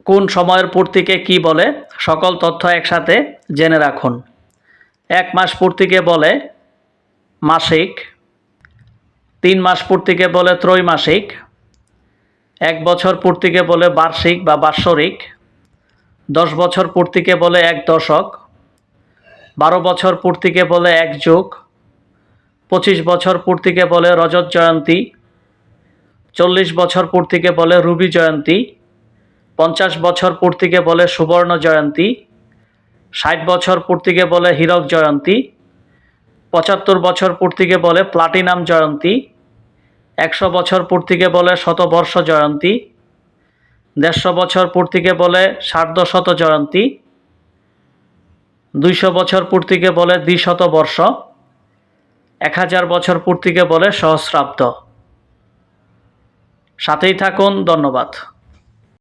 কোন সময়ের পূর্তিকে কি বলে? সকল তথ্য একসাথে জেনে রাখুন। 1 মাস পূর্তিকে বলে মাসিক, 3 মাস পূর্তিকে বলে ত্রৈমাসিক, 1 বছর পূর্তিকে বলে বার্ষিক বা বাৎসরিক, 10 বছর পূর্তিকে বলে 1 দশক, 12 বছর পূর্তিকে বলে 1 যুগ, 25 বছর পূর্তিকে বলে রজত জয়ন্তী, 40 বছর পূর্তিকে বলে রুবি জয়ন্তী, 50 বছর পূর্তিকে বলে সুবর্ণ জয়ন্তী, 60 বছর পূর্তিকে বলে হীরক জয়ন্তী, 75 বছর পূর্তিকে বলে প্লাটিনাম জয়ন্তী, 100 বছর পূর্তিকে বলে শতবর্ষ জয়ন্তী, 150 বছর পূর্তিকে বলে সার্ধশত জয়ন্তী, 200 বছর পূর্তিকে বলে দ্বিশতবর্ষ, 1000 বছর পূর্তিকে বলে সহস্রাব্দ। সাথেই থাকুন। ধন্যবাদ।